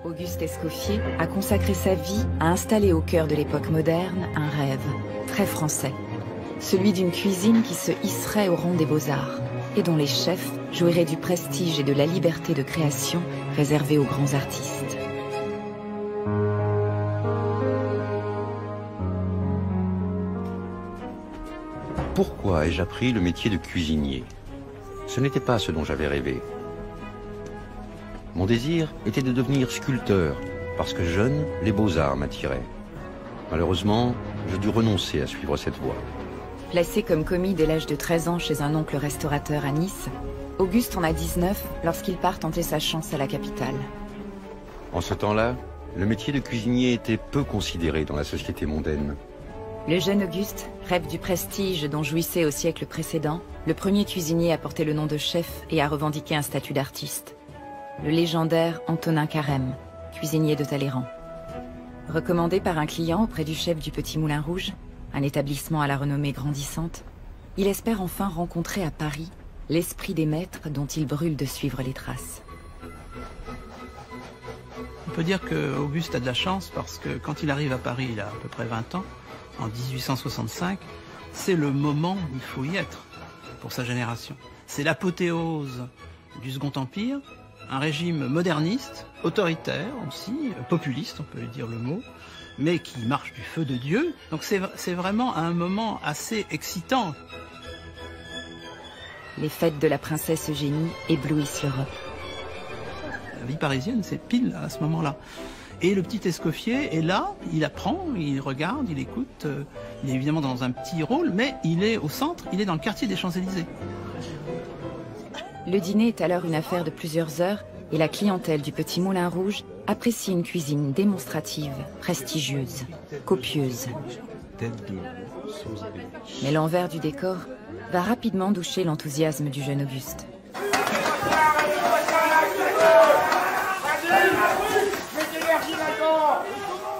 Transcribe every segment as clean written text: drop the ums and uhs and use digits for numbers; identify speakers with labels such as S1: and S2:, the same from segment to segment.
S1: Auguste Escoffier a consacré sa vie à installer au cœur de l'époque moderne un rêve très français. Celui d'une cuisine qui se hisserait au rang des beaux-arts et dont les chefs jouiraient du prestige et de la liberté de création réservés aux grands artistes.
S2: Pourquoi ai-je appris le métier de cuisinier? Ce n'était pas ce dont j'avais rêvé. Mon désir était de devenir sculpteur, parce que jeune, les beaux-arts m'attiraient. Malheureusement, je dus renoncer à suivre cette voie.
S1: Placé comme commis dès l'âge de 13 ans chez un oncle restaurateur à Nice, Auguste en a 19 lorsqu'il part tenter sa chance à la capitale.
S2: En ce temps-là, le métier de cuisinier était peu considéré dans la société mondaine.
S1: Le jeune Auguste rêve du prestige dont jouissait au siècle précédent le premier cuisinier à porter le nom de chef et à revendiquer un statut d'artiste. Le légendaire Antonin Carême, cuisinier de Talleyrand. Recommandé par un client auprès du chef du Petit Moulin Rouge, un établissement à la renommée grandissante, il espère enfin rencontrer à Paris l'esprit des maîtres dont il brûle de suivre les traces.
S3: On peut dire qu'Auguste a de la chance parce que quand il arrive à Paris, il a à peu près 20 ans, en 1865, c'est le moment où il faut y être pour sa génération. C'est l'apothéose du Second Empire, un régime moderniste, autoritaire aussi, populiste, on peut dire le mot, mais qui marche du feu de Dieu. Donc c'est vraiment un moment assez excitant.
S1: Les fêtes de la princesse Eugénie éblouissent l'Europe.
S3: La vie parisienne, c'est pile à ce moment-là. Et le petit Escoffier est là, il apprend, il regarde, il écoute. Il est évidemment dans un petit rôle, mais il est au centre, il est dans le quartier des Champs-Élysées.
S1: Le dîner est alors une affaire de plusieurs heures et la clientèle du Petit Moulin Rouge apprécie une cuisine démonstrative, prestigieuse, copieuse. Mais l'envers du décor va rapidement doucher l'enthousiasme du jeune Auguste.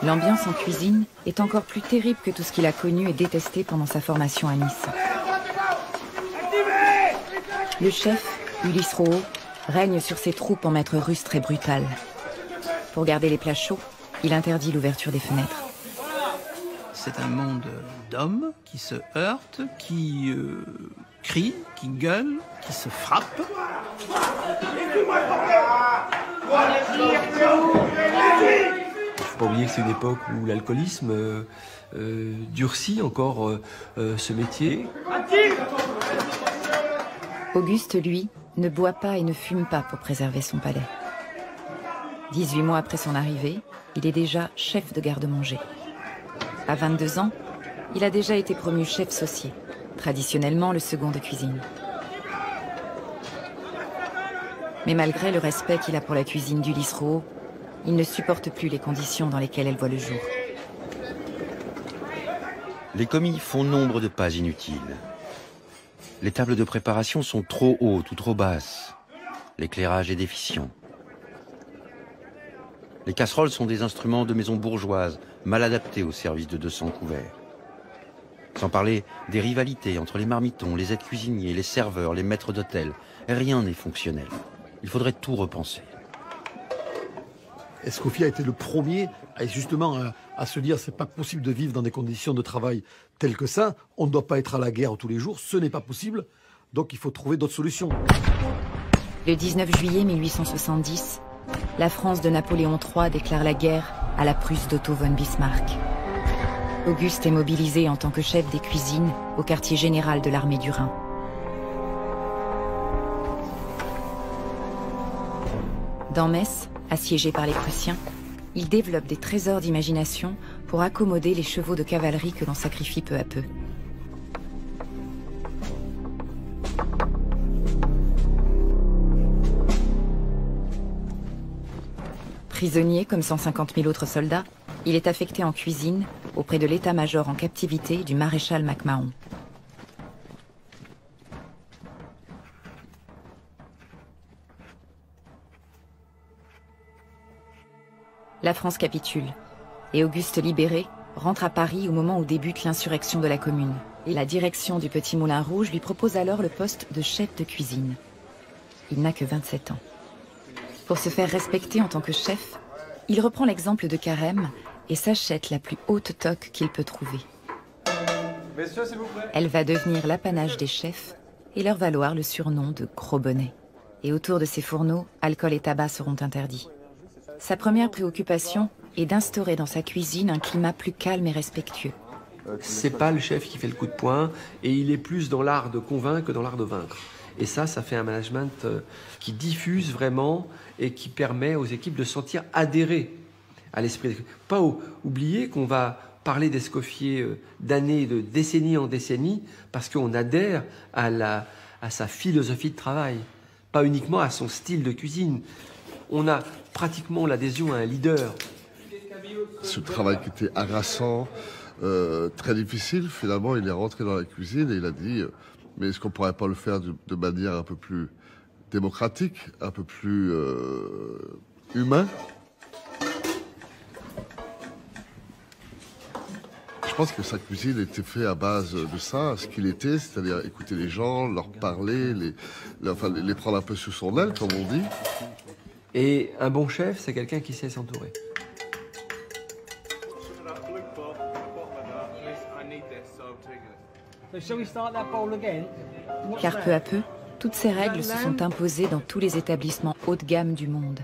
S1: L'ambiance en cuisine est encore plus terrible que tout ce qu'il a connu et détesté pendant sa formation à Nice. Le chef, Ulysse Rouault, règne sur ses troupes en maître rustre et brutal. Pour garder les plats chauds, il interdit l'ouverture des fenêtres.
S3: C'est un monde d'hommes qui se heurtent, qui crient, qui gueulent, qui se frappent.
S4: Il ne faut pas oublier que c'est une époque où l'alcoolisme durcit encore ce métier.
S1: Auguste, lui, ne boit pas et ne fume pas pour préserver son palais. 18 mois après son arrivée, il est déjà chef de garde-manger. À 22 ans, il a déjà été promu chef saucier, traditionnellement le second de cuisine. Mais malgré le respect qu'il a pour la cuisine d'Ulysse Rouault, il ne supporte plus les conditions dans lesquelles elle voit le jour.
S2: Les commis font nombre de pas inutiles. Les tables de préparation sont trop hautes ou trop basses. L'éclairage est déficient. Les casseroles sont des instruments de maison bourgeoise, mal adaptés au service de 200 couverts. Sans parler des rivalités entre les marmitons, les aides-cuisiniers, les serveurs, les maîtres d'hôtel. Rien n'est fonctionnel. Il faudrait tout repenser.
S5: Escoffier a été le premier à se dire c'est pas possible de vivre dans des conditions de travail telles que ça, on ne doit pas être à la guerre tous les jours, ce n'est pas possible, donc il faut trouver d'autres solutions.
S1: Le 19 juillet 1870, la France de Napoléon III déclare la guerre à la Prusse d'Otto von Bismarck. Auguste est mobilisé en tant que chef des cuisines au quartier général de l'armée du Rhin. Dans Metz, assiégé par les Prussiens, il développe des trésors d'imagination pour accommoder les chevaux de cavalerie que l'on sacrifie peu à peu. Prisonnier comme 150 000 autres soldats, il est affecté en cuisine auprès de l'état-major en captivité du maréchal MacMahon. La France capitule, et Auguste libéré rentre à Paris au moment où débute l'insurrection de la Commune. Et la direction du Petit Moulin Rouge lui propose alors le poste de chef de cuisine. Il n'a que 27 ans. Pour se faire respecter en tant que chef, Il reprend l'exemple de Carême et s'achète la plus haute toque qu'il peut trouver.
S6: Messieurs, s'il vous plaît.
S1: Elle va devenir l'apanage des chefs et leur valoir le surnom de Gros Bonnet. Et autour de ces fourneaux, alcool et tabac seront interdits. Sa première préoccupation est d'instaurer dans sa cuisine un climat plus calme et respectueux.
S4: C'est pas le chef qui fait le coup de poing, et il est plus dans l'art de convaincre que dans l'art de vaincre. Et ça fait un management qui diffuse vraiment et qui permet aux équipes de se sentir adhérer à l'esprit. Pas oublier qu'on va parler d'Escoffier d'années, de décennie en décennie, parce qu'on adhère à sa philosophie de travail, pas uniquement à son style de cuisine. On a pratiquement l'adhésion à un leader.
S7: Ce travail qui était harassant, très difficile, finalement, il est rentré dans la cuisine et il a dit mais est-ce qu'on ne pourrait pas le faire de manière un peu plus démocratique, un peu plus humain? Je pense que sa cuisine était faite à base de ça, ce qu'il était, c'est-à-dire écouter les gens, leur parler, les prendre un peu sous son aile, comme on dit.
S4: Et un bon chef, c'est quelqu'un qui sait s'entourer.
S1: Car peu à peu, toutes ces règles se sont imposées dans tous les établissements haut de gamme du monde.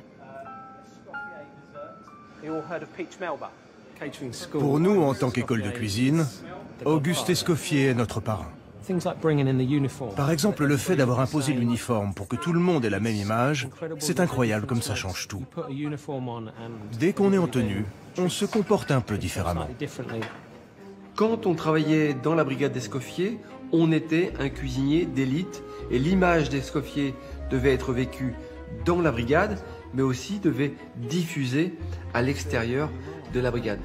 S8: Pour nous, en tant qu'école de cuisine, Auguste Escoffier est notre parrain. Par exemple, le fait d'avoir imposé l'uniforme pour que tout le monde ait la même image, c'est incroyable comme ça change tout. Dès qu'on est en tenue, on se comporte un peu différemment.
S4: Quand on travaillait dans la brigade d'Escoffier, on était un cuisinier d'élite et l'image d'Escoffier devait être vécue dans la brigade, mais aussi devait diffuser à l'extérieur de la brigade.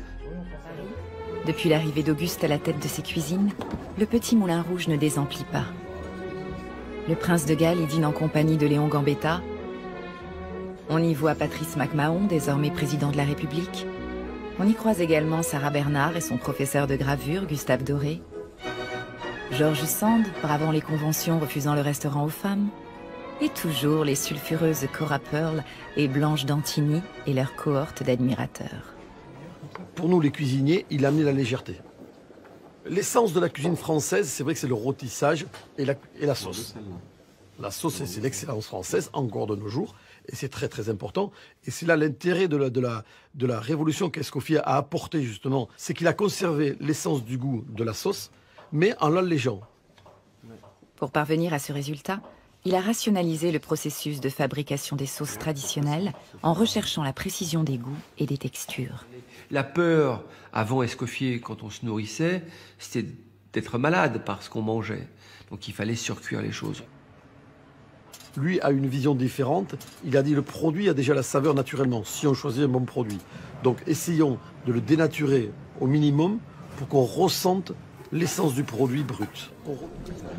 S1: Depuis l'arrivée d'Auguste à la tête de ses cuisines, le petit moulin rouge ne désemplit pas. Le prince de Galles y dîne en compagnie de Léon Gambetta. On y voit Patrice MacMahon, désormais président de la République. On y croise également Sarah Bernard et son professeur de gravure, Gustave Doré. George Sand, bravant les conventions, refusant le restaurant aux femmes. Et toujours les sulfureuses Cora Pearl et Blanche Dantini et leur cohorte d'admirateurs.
S5: Pour nous, les cuisiniers, il a amené la légèreté. L'essence de la cuisine française, c'est vrai que c'est le rôtissage et la sauce. La sauce, c'est l'excellence française, encore de nos jours, et c'est très très important. Et c'est là l'intérêt de la révolution qu'Escoffier a apporté justement, c'est qu'il a conservé l'essence du goût de la sauce, mais en l'allégeant.
S1: Pour parvenir à ce résultat, il a rationalisé le processus de fabrication des sauces traditionnelles en recherchant la précision des goûts et des textures.
S4: La peur, avant Escoffier, quand on se nourrissait, c'était d'être malade par ce qu'on mangeait. Donc il fallait surcuire les choses.
S5: Lui a une vision différente. Il a dit le produit a déjà la saveur naturellement, si on choisit un bon produit. Donc essayons de le dénaturer au minimum pour qu'on ressente l'essence du produit brut.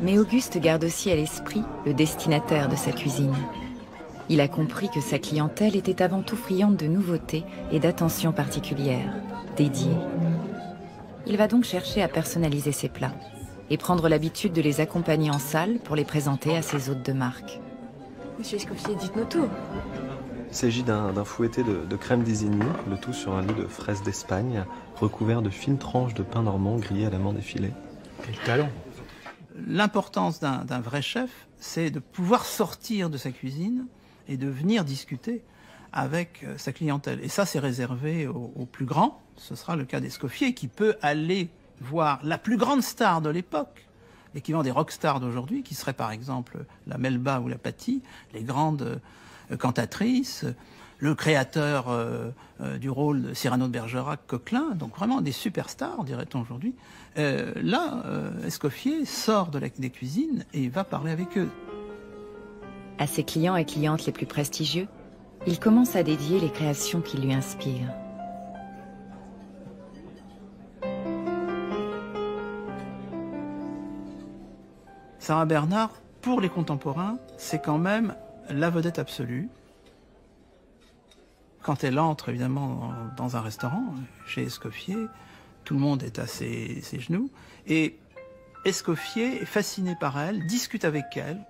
S1: Mais Auguste garde aussi à l'esprit le destinataire de sa cuisine. Il a compris que sa clientèle était avant tout friande de nouveautés et d'attention particulière, dédiée. Il va donc chercher à personnaliser ses plats et prendre l'habitude de les accompagner en salle pour les présenter à ses hôtes de marque.
S9: Monsieur Escoffier, dites-nous tout.
S10: Il s'agit d'un fouetté de crème désignée, le tout sur un lit de fraises d'Espagne, recouvert de fines tranches de pain normand grillées à la menthe effilée.
S3: Quel talent! L'importance d'un vrai chef, c'est de pouvoir sortir de sa cuisine et de venir discuter avec sa clientèle. Et ça, c'est réservé aux plus grands. Ce sera le cas d'Escoffier, qui peut aller voir la plus grande star de l'époque, l'équivalent des rockstars d'aujourd'hui, qui serait par exemple la Melba ou la Patti, les grandes cantatrices, le créateur du rôle de Cyrano de Bergerac, Coquelin, donc vraiment des superstars, dirait-on aujourd'hui. Escoffier sort des cuisines et va parler avec eux.
S1: À ses clients et clientes les plus prestigieux, il commence à dédier les créations qui lui inspirent.
S3: Sarah Bernard, pour les contemporains, c'est quand même la vedette absolue. Quand elle entre, évidemment, dans un restaurant, chez Escoffier, tout le monde est à ses genoux. Et Escoffier est fasciné par elle, discute avec elle.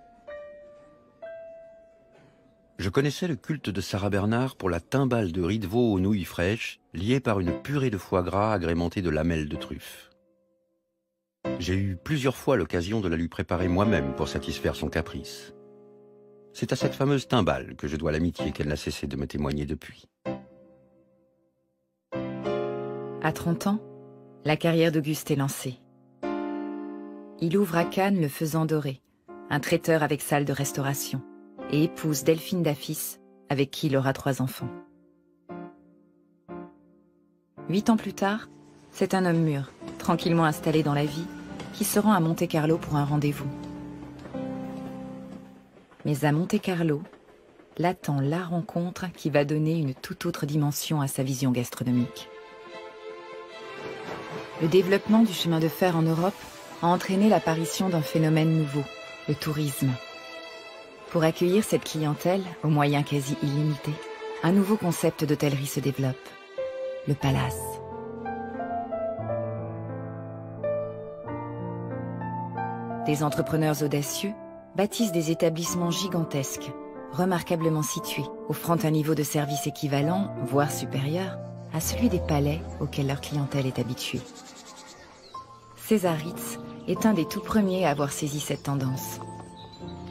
S2: Je connaissais le culte de Sarah Bernard pour la timbale de riz de veau aux nouilles fraîches, liée par une purée de foie gras agrémentée de lamelles de truffe. J'ai eu plusieurs fois l'occasion de la lui préparer moi-même pour satisfaire son caprice. C'est à cette fameuse timbale que je dois l'amitié qu'elle n'a cessé de me témoigner depuis.
S1: À 30 ans, la carrière d'Auguste est lancée. Il ouvre à Cannes le Faisan Doré, un traiteur avec salle de restauration, et épouse Delphine Dafis, avec qui il aura 3 enfants. 8 ans plus tard, c'est un homme mûr, tranquillement installé dans la vie, qui se rend à Monte-Carlo pour un rendez-vous. Mais à Monte-Carlo, l'attend la rencontre qui va donner une toute autre dimension à sa vision gastronomique. Le développement du chemin de fer en Europe a entraîné l'apparition d'un phénomène nouveau, le tourisme. Pour accueillir cette clientèle, aux moyens quasi illimités, un nouveau concept d'hôtellerie se développe, le palace. Des entrepreneurs audacieux bâtissent des établissements gigantesques, remarquablement situés, offrant un niveau de service équivalent, voire supérieur, à celui des palais auxquels leur clientèle est habituée. César Ritz est un des tout premiers à avoir saisi cette tendance.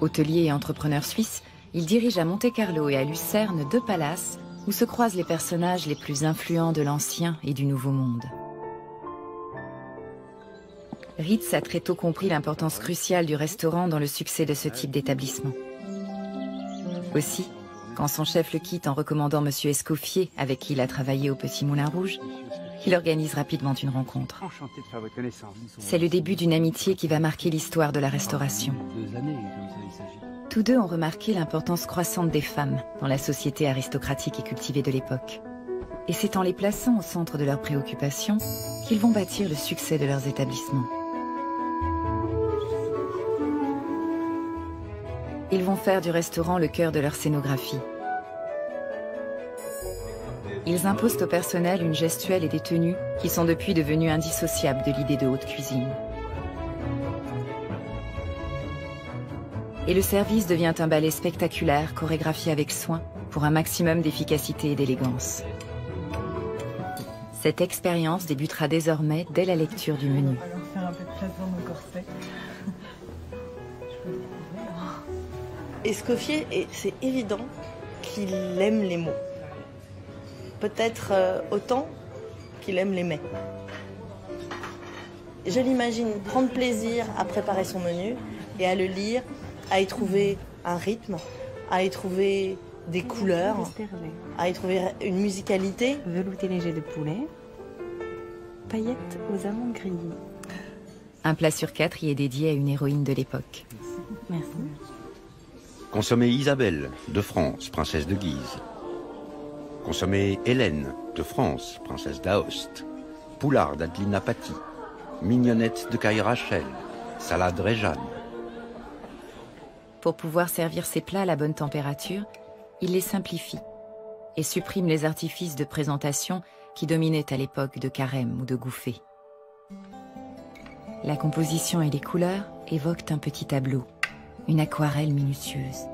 S1: Hôtelier et entrepreneur suisse, il dirige à Monte-Carlo et à Lucerne 2 palaces où se croisent les personnages les plus influents de l'Ancien et du Nouveau Monde. Ritz a très tôt compris l'importance cruciale du restaurant dans le succès de ce type d'établissement. Aussi, quand son chef le quitte en recommandant M. Escoffier, avec qui il a travaillé au Petit Moulin Rouge, il organise rapidement une rencontre. C'est le début d'une amitié qui va marquer l'histoire de la restauration. Tous deux ont remarqué l'importance croissante des femmes dans la société aristocratique et cultivée de l'époque. Et c'est en les plaçant au centre de leurs préoccupations qu'ils vont bâtir le succès de leurs établissements. Ils vont faire du restaurant le cœur de leur scénographie. Ils imposent au personnel une gestuelle et des tenues qui sont depuis devenues indissociables de l'idée de haute cuisine. Et le service devient un ballet spectaculaire, chorégraphié avec soin, pour un maximum d'efficacité et d'élégance. Cette expérience débutera désormais dès la lecture du menu.
S11: Escoffier, c'est évident qu'il aime les mots. Peut-être autant qu'il aime les mets. Je l'imagine prendre plaisir à préparer son menu et à le lire, à y trouver un rythme, à y trouver des couleurs, à y trouver une musicalité.
S12: Velouté léger de poulet, paillettes aux amandes grillées.
S1: Un plat sur 4 y est dédié à une héroïne de l'époque.
S12: Merci.
S2: Consommer Isabelle, de France, princesse de Guise. Consommer Hélène, de France, princesse d'Aoste. Poulard d'Adelina Patti. Mignonnette de Caille Rachel. Salade Réjeanne.
S1: Pour pouvoir servir ces plats à la bonne température, il les simplifie et supprime les artifices de présentation qui dominaient à l'époque de Carême ou de Gouffé. La composition et les couleurs évoquent un petit tableau, une aquarelle minutieuse.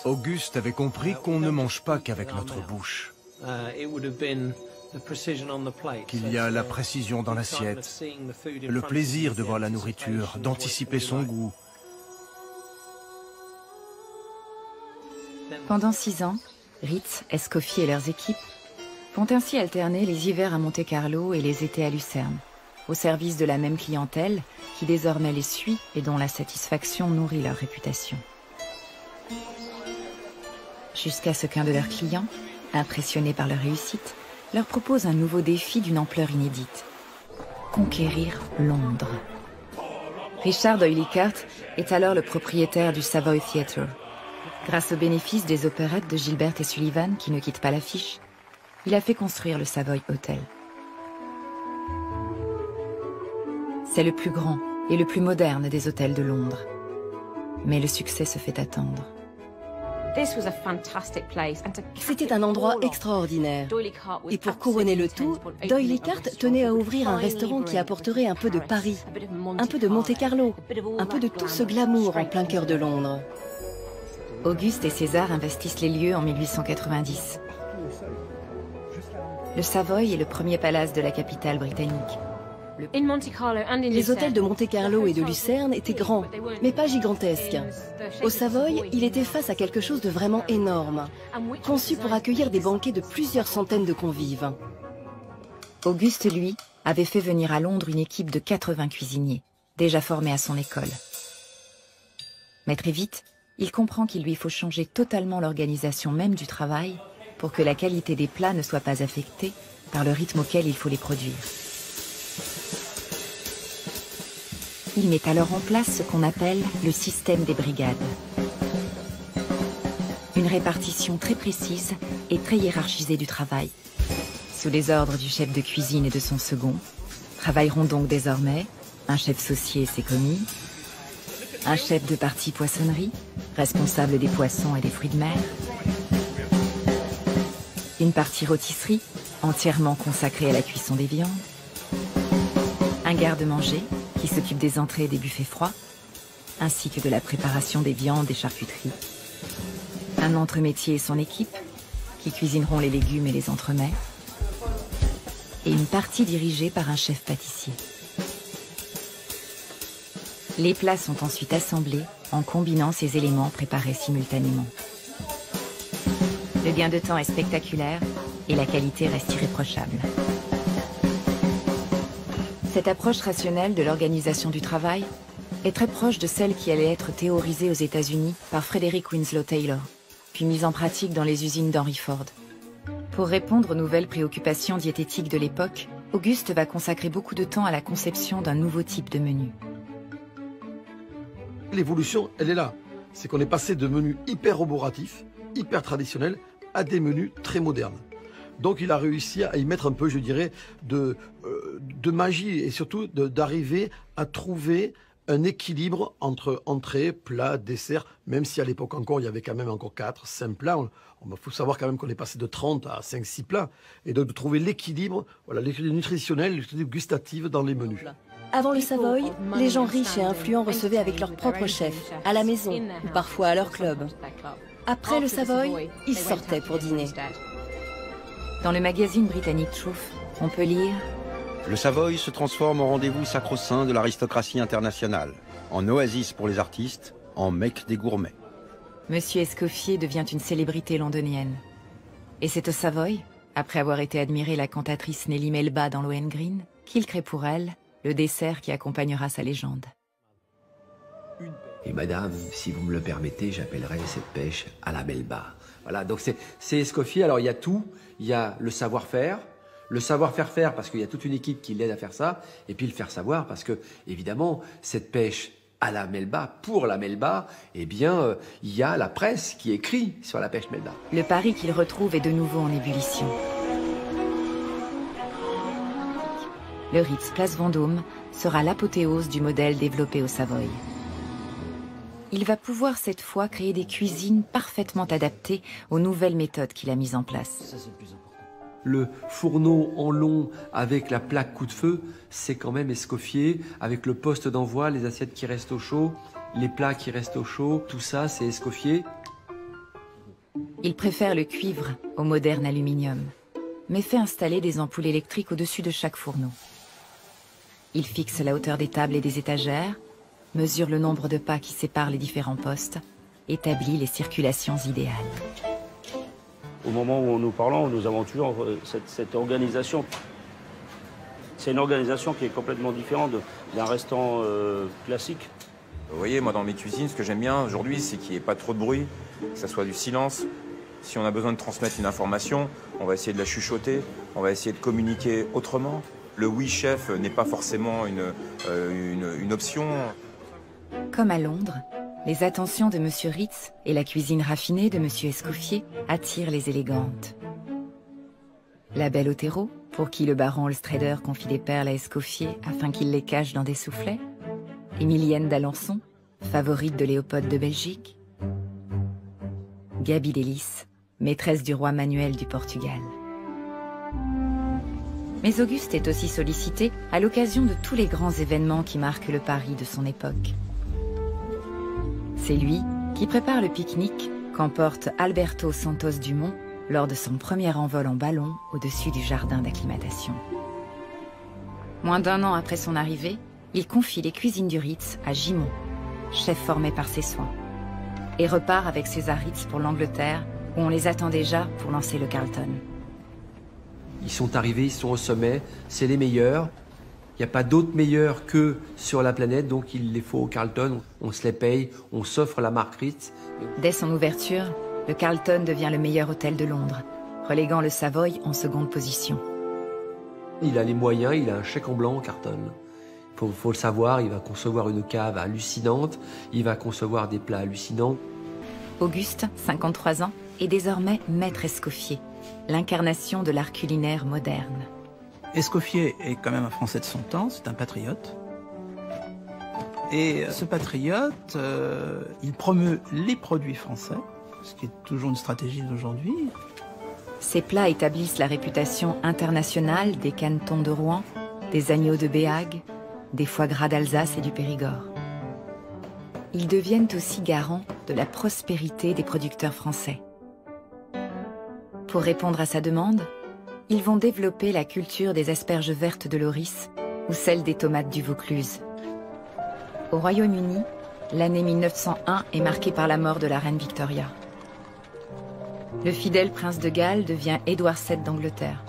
S8: Auguste avait compris qu'on ne mange pas qu'avec notre bouche, qu'il y a la précision dans l'assiette, le plaisir de voir la nourriture, d'anticiper son goût.
S1: Pendant 6 ans, Ritz, Escoffier et leurs équipes vont ainsi alterner les hivers à Monte-Carlo et les étés à Lucerne, au service de la même clientèle qui désormais les suit et dont la satisfaction nourrit leur réputation. Jusqu'à ce qu'un de leurs clients, impressionné par leur réussite, leur propose un nouveau défi d'une ampleur inédite. Conquérir Londres. Richard D'Oyly-Carte est alors le propriétaire du Savoy Theatre. Grâce aux bénéfices des opérettes de Gilbert et Sullivan qui ne quittent pas l'affiche, il a fait construire le Savoy Hotel. C'est le plus grand et le plus moderne des hôtels de Londres. Mais le succès se fait attendre.
S13: C'était un endroit extraordinaire. Et pour couronner le tout, D'Oyly Carte tenait à ouvrir un restaurant qui apporterait un peu de Paris, un peu de Monte-Carlo, un peu de tout ce glamour en plein cœur de Londres.
S1: Auguste et César investissent les lieux en 1890. Le Savoy est le premier palace de la capitale britannique.
S13: Les hôtels de Monte-Carlo et de Lucerne étaient grands, mais pas gigantesques. Au Savoy, il était face à quelque chose de vraiment énorme, conçu pour accueillir des banquets de plusieurs centaines de convives.
S1: Auguste, lui, avait fait venir à Londres une équipe de 80 cuisiniers, déjà formés à son école. Mais très vite, il comprend qu'il lui faut changer totalement l'organisation même du travail pour que la qualité des plats ne soit pas affectée par le rythme auquel il faut les produire. Il met alors en place ce qu'on appelle le système des brigades. Une répartition très précise et très hiérarchisée du travail. Sous les ordres du chef de cuisine et de son second, travailleront donc désormais un chef saucier et ses commis, un chef de partie poissonnerie, responsable des poissons et des fruits de mer, une partie rôtisserie, entièrement consacrée à la cuisson des viandes, un garde-manger, qui s'occupe des entrées et des buffets froids, ainsi que de la préparation des viandes et charcuteries. Un entremétier et son équipe, qui cuisineront les légumes et les entremets. Et une partie dirigée par un chef pâtissier. Les plats sont ensuite assemblés en combinant ces éléments préparés simultanément. Le gain de temps est spectaculaire et la qualité reste irréprochable. Cette approche rationnelle de l'organisation du travail est très proche de celle qui allait être théorisée aux États-Unis par Frederick Winslow Taylor, puis mise en pratique dans les usines d'Henry Ford. Pour répondre aux nouvelles préoccupations diététiques de l'époque, Auguste va consacrer beaucoup de temps à la conception d'un nouveau type de menu.
S5: L'évolution, elle est là. C'est qu'on est passé de menus hyper roboratifs, hyper traditionnels, à des menus très modernes. Donc il a réussi à y mettre un peu, je dirais, de magie et surtout d'arriver à trouver un équilibre entre entrée, plat, dessert, même si à l'époque encore, il y avait quand même encore 4, 5 plats. Il faut savoir quand même qu'on est passé de 30 à 5, 6 plats. Et donc de trouver l'équilibre, voilà, l'équilibre nutritionnel, l'équilibre gustatif dans les menus.
S13: Avant le Savoy, les gens riches et influents recevaient avec leur propre chef, à la maison, ou parfois à leur club. Après le Savoy, ils sortaient pour dîner.
S1: Dans le magazine britannique Truth, on peut lire
S2: « Le Savoy se transforme en rendez-vous sacro-saint de l'aristocratie internationale, en oasis pour les artistes, en mecque des gourmets. »
S1: Monsieur Escoffier devient une célébrité londonienne. Et c'est au Savoy, après avoir été admiré la cantatrice Nellie Melba dans Lohengrin, qu'il crée pour elle le dessert qui accompagnera sa légende.
S4: Et madame, si vous me le permettez, j'appellerai cette pêche à la Melba. Voilà, donc c'est Escoffier. Alors il y a tout, il y a le savoir-faire faire parce qu'il y a toute une équipe qui l'aide à faire ça, et puis le faire savoir parce que, évidemment, cette pêche à la Melba, pour la Melba, eh bien, il y a la presse qui écrit sur la pêche Melba.
S1: Le pari qu'il retrouve est de nouveau en ébullition. Le Ritz Place Vendôme sera l'apothéose du modèle développé au Savoy. Il va pouvoir cette fois créer des cuisines parfaitement adaptées aux nouvelles méthodes qu'il a mises en place.
S4: Le fourneau en long avec la plaque coup de feu, c'est quand même Escoffier, avec le poste d'envoi, les assiettes qui restent au chaud, les plats qui restent au chaud, tout ça c'est Escoffier.
S1: Il préfère le cuivre au moderne aluminium, mais fait installer des ampoules électriques au-dessus de chaque fourneau. Il fixe la hauteur des tables et des étagères, mesure le nombre de pas qui séparent les différents postes, établit les circulations idéales.
S14: Au moment où nous parlons, nous avons toujours cette organisation. C'est une organisation qui est complètement différente d'un restaurant classique.
S15: Vous voyez, moi dans mes cuisines, ce que j'aime bien aujourd'hui, c'est qu'il n'y ait pas trop de bruit, que ça soit du silence. Si on a besoin de transmettre une information, on va essayer de la chuchoter, on va essayer de communiquer autrement. Le oui chef n'est pas forcément une option.
S1: Comme à Londres, les attentions de Monsieur Ritz et la cuisine raffinée de Monsieur Escoffier attirent les élégantes. La belle Otero, pour qui le baron Olstrader confie des perles à Escoffier afin qu'il les cache dans des soufflets. Émilienne d'Alençon, favorite de Léopold de Belgique. Gaby Delis, maîtresse du roi Manuel du Portugal. Mais Auguste est aussi sollicité à l'occasion de tous les grands événements qui marquent le Paris de son époque. C'est lui qui prépare le pique-nique qu'emporte Alberto Santos Dumont lors de son premier envol en ballon au-dessus du jardin d'acclimatation. Moins d'1 an après son arrivée, il confie les cuisines du Ritz à Gimond, chef formé par ses soins, et repart avec César Ritz pour l'Angleterre, où on les attend déjà pour lancer le Carlton.
S4: Ils sont arrivés, ils sont au sommet, c'est les meilleurs. Il n'y a pas d'autres meilleurs que sur la planète, donc il les faut au Carlton. On se les paye, on s'offre la marque Ritz.
S1: Dès son ouverture, le Carlton devient le meilleur hôtel de Londres, reléguant le Savoy en seconde position.
S4: Il a les moyens, il a un chèque en blanc au Carlton. Faut le savoir, il va concevoir une cave hallucinante, il va concevoir des plats hallucinants.
S1: Auguste, 53 ans, est désormais maître Escoffier, l'incarnation de l'art culinaire moderne.
S3: Escoffier est quand même un Français de son temps, c'est un patriote. Et ce patriote, il promeut les produits français, ce qui est toujours une stratégie d'aujourd'hui.
S1: Ces plats établissent la réputation internationale des canetons de Rouen, des agneaux de Béhague, des foie gras d'Alsace et du Périgord. Ils deviennent aussi garants de la prospérité des producteurs français. Pour répondre à sa demande, ils vont développer la culture des asperges vertes de l'Oris ou celle des tomates du Vaucluse. Au Royaume-Uni, l'année 1901 est marquée par la mort de la reine Victoria. Le fidèle prince de Galles devient Édouard VII d'Angleterre.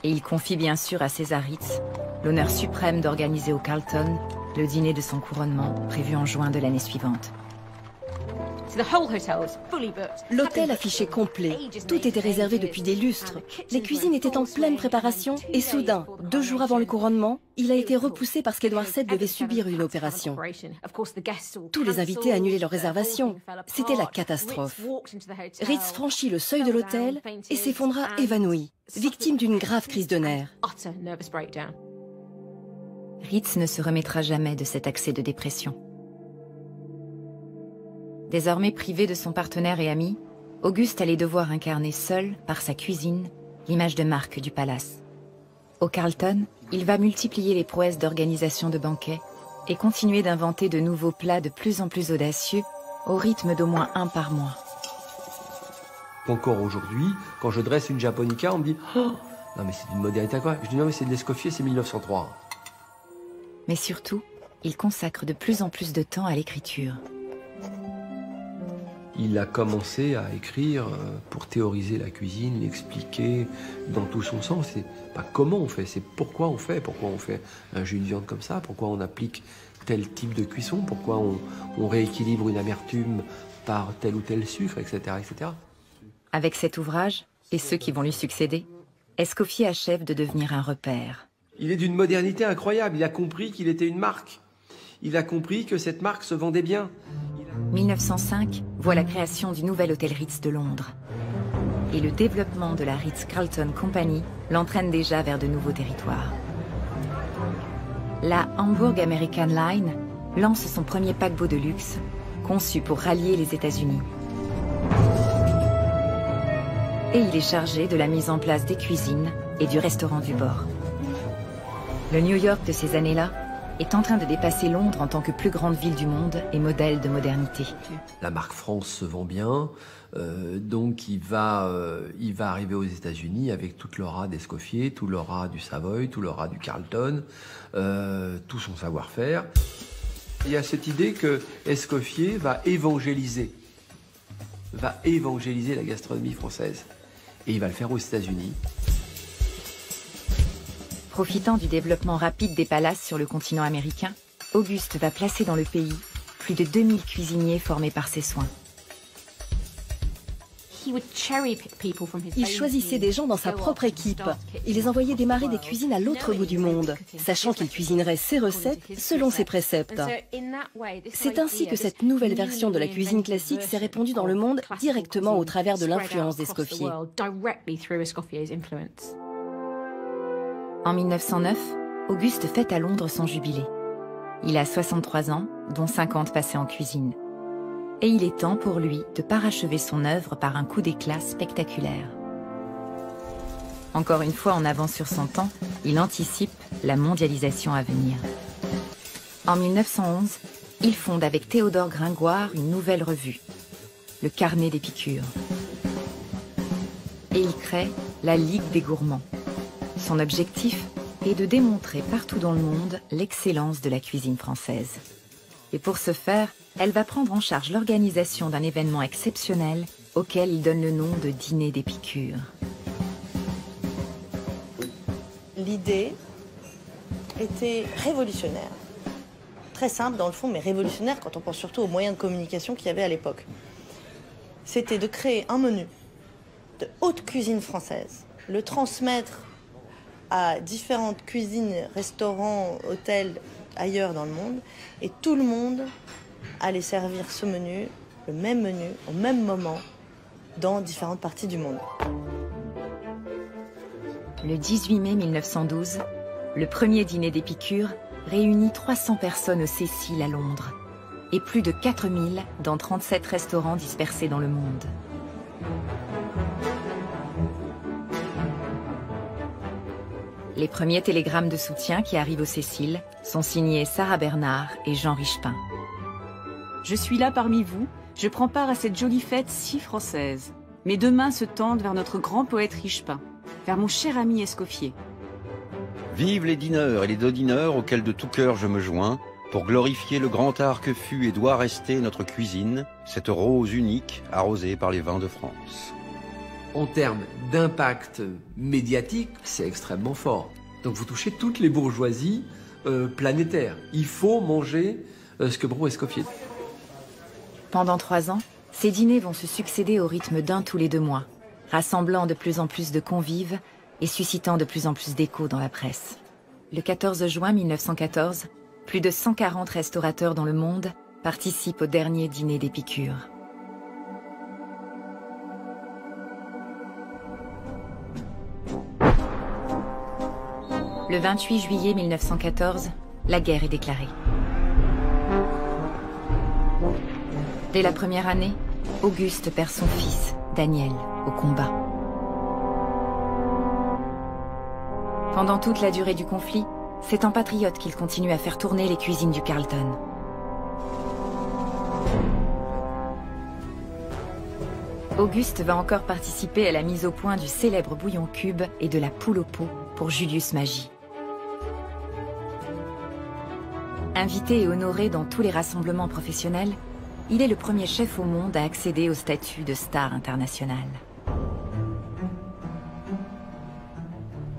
S1: Et il confie bien sûr à César Ritz l'honneur suprême d'organiser au Carlton le dîner de son couronnement prévu en juin de l'année suivante.
S13: L'hôtel affichait complet. Tout était réservé depuis des lustres. Les cuisines étaient en pleine préparation et soudain, 2 jours avant le couronnement, il a été repoussé parce qu'Édouard VII devait subir une opération. Tous les invités annulaient leurs réservations. C'était la catastrophe. Ritz franchit le seuil de l'hôtel et s'effondra évanoui, victime d'une grave crise de nerfs.
S1: Ritz ne se remettra jamais de cet accès de dépression. Désormais privé de son partenaire et ami, Auguste allait devoir incarner seul, par sa cuisine, l'image de marque du palace. Au Carlton, il va multiplier les prouesses d'organisation de banquets et continuer d'inventer de nouveaux plats de plus en plus audacieux, au rythme d'au moins 1 par mois.
S4: Encore aujourd'hui, quand je dresse une japonica, on me dit « Oh, non mais c'est d'une modernité à quoi ?» Je dis « Non mais c'est de l'Escoffier, c'est 1903. »
S1: Mais surtout, il consacre de plus en plus de temps à l'écriture.
S4: Il a commencé à écrire pour théoriser la cuisine, l'expliquer dans tout son sens. C'est pas comment on fait, c'est pourquoi on fait un jus de viande comme ça, pourquoi on applique tel type de cuisson, pourquoi on rééquilibre une amertume par tel ou tel sucre, etc., etc.
S1: Avec cet ouvrage, et ceux qui vont lui succéder, Escoffier achève de devenir un repère.
S4: Il est d'une modernité incroyable, il a compris qu'il était une marque. Il a compris que cette marque se vendait bien.
S1: 1905 voit la création du nouvel hôtel Ritz de Londres. Et le développement de la Ritz-Carlton Company l'entraîne déjà vers de nouveaux territoires. La Hamburg American Line lance son premier paquebot de luxe, conçu pour rallier les États-Unis. Et il est chargé de la mise en place des cuisines et du restaurant du bord. Le New York de ces années-là est en train de dépasser Londres en tant que plus grande ville du monde et modèle de modernité.
S4: La marque France se vend bien, donc il va arriver aux États-Unis avec toute l'aura d'Escoffier, tout l'aura du Savoy, tout l'aura du Carlton, tout son savoir-faire. Il y a cette idée que Escoffier va évangéliser la gastronomie française. Et il va le faire aux États-Unis.
S1: Profitant du développement rapide des palaces sur le continent américain, Auguste va placer dans le pays plus de 2000 cuisiniers formés par ses soins.
S13: Il choisissait des gens dans sa propre équipe. Il les envoyait démarrer des cuisines à l'autre bout du monde, sachant qu'il cuisinerait ses recettes selon ses préceptes. C'est ainsi que cette nouvelle version de la cuisine classique s'est répandue dans le monde directement au travers de l'influence d'Escoffier.
S1: En 1909, Auguste fête à Londres son jubilé. Il a 63 ans, dont 50 passés en cuisine. et il est temps pour lui de parachever son œuvre par un coup d'éclat spectaculaire. Encore une fois en avance sur son temps, il anticipe la mondialisation à venir. En 1911, il fonde avec Théodore Gringoire une nouvelle revue, le Carnet d'Épicure. Et il crée la Ligue des gourmands. Son objectif est de démontrer partout dans le monde l'excellence de la cuisine française. Et pour ce faire, elle va prendre en charge l'organisation d'un événement exceptionnel auquel il donne le nom de Dîner d'Épicure.
S11: L'idée était révolutionnaire. Très simple dans le fond, mais révolutionnaire quand on pense surtout aux moyens de communication qu'il y avait à l'époque. C'était de créer un menu de haute cuisine française, le transmettre à différentes cuisines, restaurants, hôtels ailleurs dans le monde, et tout le monde allait servir ce menu, le même menu, au même moment, dans différentes parties du monde.
S1: Le 18 mai 1912, le premier dîner d'Épicure réunit 300 personnes au Cecil à Londres et plus de 4000 dans 37 restaurants dispersés dans le monde. Les premiers télégrammes de soutien qui arrivent au Cecil sont signés Sarah Bernard et Jean Richepin.
S16: Je suis là parmi vous, je prends part à cette jolie fête si française. Mes deux mains se tendent vers notre grand poète Richepin, vers mon cher ami Escoffier.
S2: Vive les dîneurs et les dodineurs auxquels de tout cœur je me joins pour glorifier le grand art que fut et doit rester notre cuisine, cette rose unique arrosée par les vins de France.
S4: En termes d'impact médiatique, c'est extrêmement fort. Donc vous touchez toutes les bourgeoisies planétaires. Il faut manger ce que brûle Escoffier.
S1: Pendant 3 ans, ces dîners vont se succéder au rythme d'un tous les 2 mois, rassemblant de plus en plus de convives et suscitant de plus en plus d'échos dans la presse. Le 14 juin 1914, plus de 140 restaurateurs dans le monde participent au dernier dîner d'Épicure. Le 28 juillet 1914, la guerre est déclarée. Dès la première année, Auguste perd son fils, Daniel, au combat. Pendant toute la durée du conflit, c'est en patriote qu'il continue à faire tourner les cuisines du Carlton. Auguste va encore participer à la mise au point du célèbre bouillon cube et de la poule au pot pour Julius Magie. Invité et honoré dans tous les rassemblements professionnels, il est le premier chef au monde à accéder au statut de star internationale.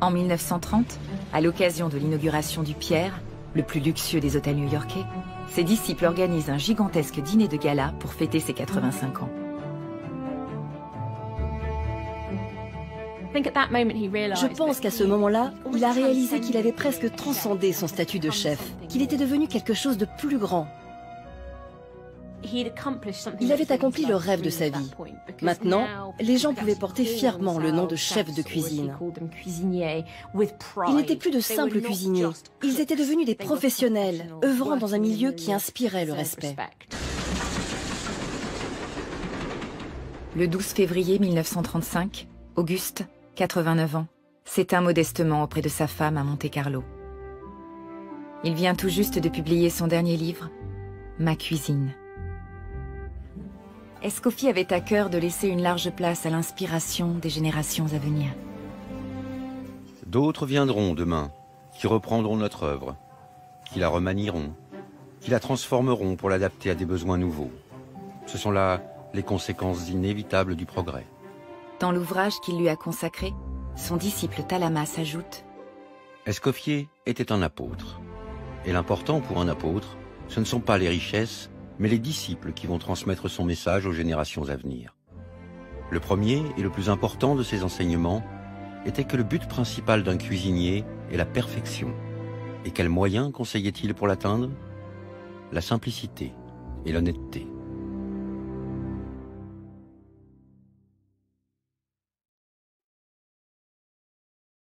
S1: En 1930, à l'occasion de l'inauguration du Pierre, le plus luxueux des hôtels new-yorkais, ses disciples organisent un gigantesque dîner de gala pour fêter ses 85 ans.
S13: Je pense qu'à ce moment-là, il a réalisé qu'il avait presque transcendé son statut de chef, qu'il était devenu quelque chose de plus grand. Il avait accompli le rêve de sa vie. Maintenant, les gens pouvaient porter fièrement le nom de chef de cuisine. Ils n'étaient plus de simples cuisiniers, ils étaient devenus des professionnels, œuvrant dans un milieu qui inspirait le respect.
S1: Le 12 février 1935, Auguste, 89 ans, s'éteint modestement auprès de sa femme à Monte-Carlo. Il vient tout juste de publier son dernier livre, Ma cuisine. Escoffier avait à cœur de laisser une large place à l'inspiration des générations à venir.
S2: D'autres viendront demain, qui reprendront notre œuvre, qui la remanieront, qui la transformeront pour l'adapter à des besoins nouveaux. Ce sont là les conséquences inévitables du progrès.
S1: Dans l'ouvrage qu'il lui a consacré, son disciple Talamas ajoute «
S2: Escoffier était un apôtre. Et l'important pour un apôtre, ce ne sont pas les richesses, mais les disciples qui vont transmettre son message aux générations à venir. Le premier et le plus important de ses enseignements était que le but principal d'un cuisinier est la perfection. Et quels moyens conseillait-il pour l'atteindre? La simplicité et l'honnêteté.